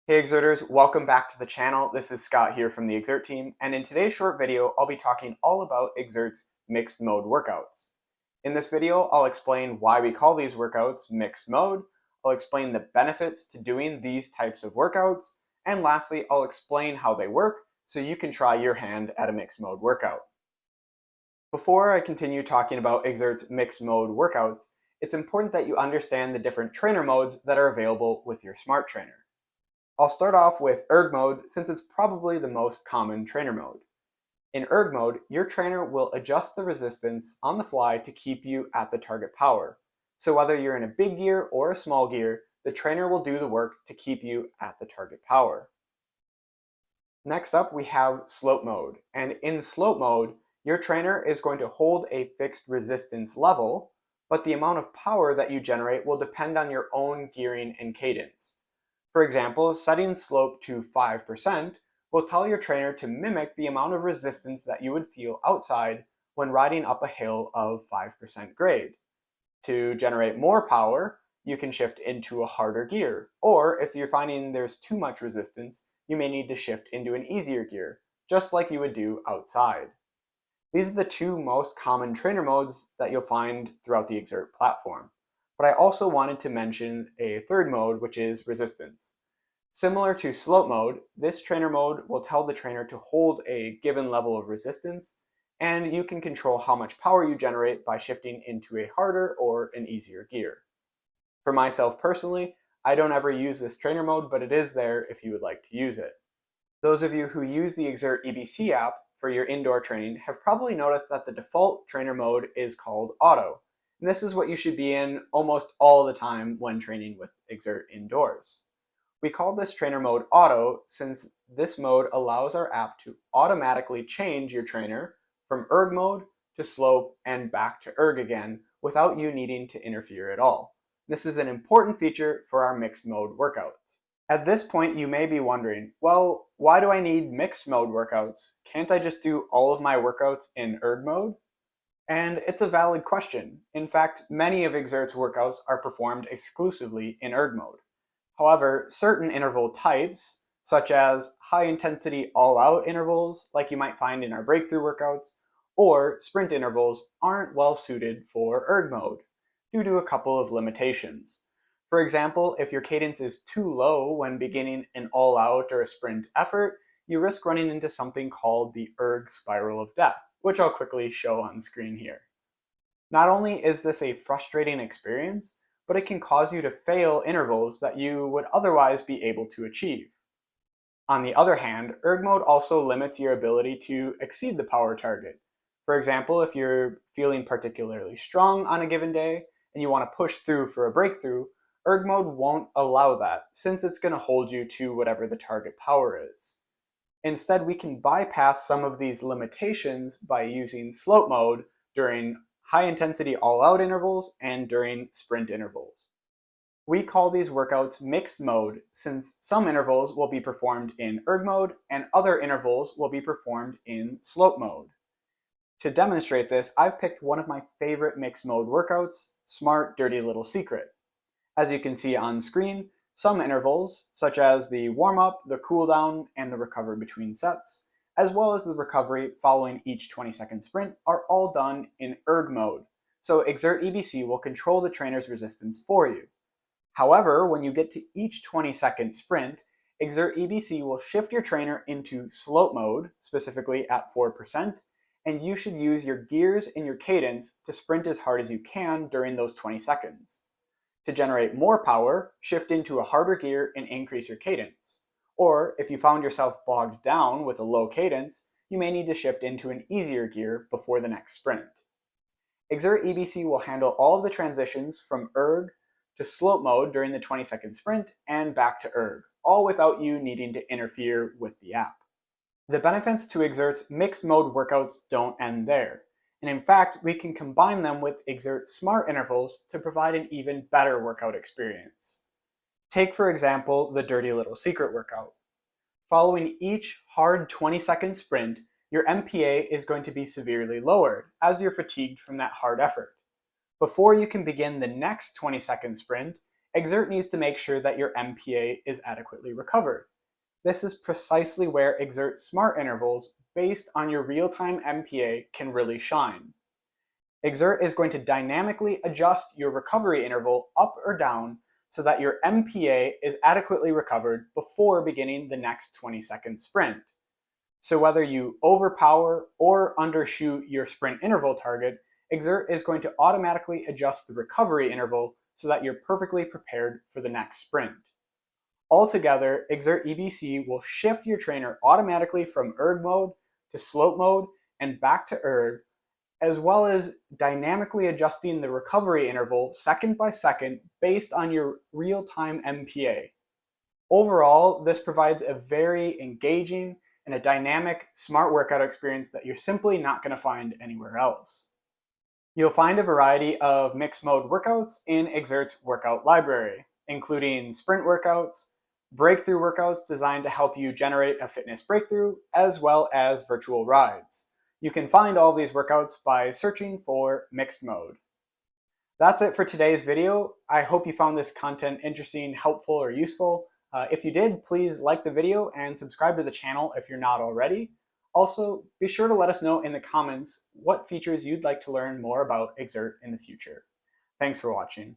Hey Exerters, welcome back to the channel. This is Scott here from the Xert team, and in today's short video, I'll be talking all about Xert's mixed mode workouts. In this video, I'll explain why we call these workouts mixed mode, I'll explain the benefits to doing these types of workouts, and lastly, I'll explain how they work so you can try your hand at a mixed mode workout. Before I continue talking about Xert's mixed mode workouts, it's important that you understand the different trainer modes that are available with your smart trainer. I'll start off with ERG mode since it's probably the most common trainer mode. In ERG mode, your trainer will adjust the resistance on the fly to keep you at the target power. So whether you're in a big gear or a small gear, the trainer will do the work to keep you at the target power. Next up, we have slope mode. And in slope mode, your trainer is going to hold a fixed resistance level, but the amount of power that you generate will depend on your own gearing and cadence. For example, setting slope to 5% will tell your trainer to mimic the amount of resistance that you would feel outside when riding up a hill of 5% grade. To generate more power, you can shift into a harder gear, or if you're finding there's too much resistance, you may need to shift into an easier gear, just like you would do outside. These are the two most common trainer modes that you'll find throughout the Xert platform. But I also wanted to mention a third mode, which is resistance. Similar to slope mode, this trainer mode will tell the trainer to hold a given level of resistance, and you can control how much power you generate by shifting into a harder or an easier gear. For myself personally, I don't ever use this trainer mode, but it is there if you would like to use it. Those of you who use the Xert EBC app for your indoor training have probably noticed that the default trainer mode is called auto. And this is what you should be in almost all the time when training with Xert indoors. We call this trainer mode auto since this mode allows our app to automatically change your trainer from ERG mode to slope and back to ERG again without you needing to interfere at all. This is an important feature for our mixed mode workouts. At this point, you may be wondering, well, why do I need mixed mode workouts? Can't I just do all of my workouts in ERG mode? And it's a valid question. In fact, many of Xert's workouts are performed exclusively in ERG mode. However, certain interval types, such as high-intensity all-out intervals, like you might find in our breakthrough workouts, or sprint intervals, aren't well suited for ERG mode, due to a couple of limitations. For example, if your cadence is too low when beginning an all-out or a sprint effort, you risk running into something called the ERG spiral of death, which I'll quickly show on screen here. Not only is this a frustrating experience, but it can cause you to fail intervals that you would otherwise be able to achieve. On the other hand, ERG mode also limits your ability to exceed the power target. For example, if you're feeling particularly strong on a given day and you want to push through for a breakthrough, ERG mode won't allow that since it's going to hold you to whatever the target power is. Instead, we can bypass some of these limitations by using slope mode during high-intensity all-out intervals and during sprint intervals. We call these workouts mixed mode since some intervals will be performed in ERG mode and other intervals will be performed in slope mode. To demonstrate this, I've picked one of my favorite mixed mode workouts, Smart Dirty Little Secret. As you can see on screen, some intervals, such as the warm-up, the cool-down, and the recovery between sets, as well as the recovery following each 20-second sprint, are all done in ERG mode, so Xert EBC will control the trainer's resistance for you. However, when you get to each 20-second sprint, Xert EBC will shift your trainer into slope mode, specifically at 4%, and you should use your gears and your cadence to sprint as hard as you can during those 20 seconds. To generate more power, shift into a harder gear and increase your cadence. Or, if you found yourself bogged down with a low cadence, you may need to shift into an easier gear before the next sprint. Xert EBC will handle all of the transitions from ERG to slope mode during the 20-second sprint and back to ERG, all without you needing to interfere with the app. The benefits to Xert's mixed mode workouts don't end there. And in fact, we can combine them with Xert Smart intervals to provide an even better workout experience. Take, for example, the Dirty Little Secret workout. Following each hard 20-second sprint, your MPA is going to be severely lowered as you're fatigued from that hard effort. Before you can begin the next 20-second sprint, Xert needs to make sure that your MPA is adequately recovered. This is precisely where Xert Smart Intervals, based on your real-time MPA, can really shine. Xert is going to dynamically adjust your recovery interval up or down so that your MPA is adequately recovered before beginning the next 20-second sprint. So whether you overpower or undershoot your sprint interval target, Xert is going to automatically adjust the recovery interval so that you're perfectly prepared for the next sprint. Altogether, Xert EBC will shift your trainer automatically from ERG mode to slope mode and back to ERG, as well as dynamically adjusting the recovery interval second by second based on your real-time MPA. Overall, this provides a very engaging and a dynamic, smart workout experience that you're simply not going to find anywhere else. You'll find a variety of mixed mode workouts in Xert's workout library, including sprint workouts, breakthrough workouts designed to help you generate a fitness breakthrough, as well as virtual rides. You can find all these workouts by searching for mixed mode. That's it for today's video. I hope you found this content interesting, helpful, or useful. If you did, please like the video and subscribe to the channel if you're not already. Also, be sure to let us know in the comments what features you'd like to learn more about Xert in the future. Thanks for watching.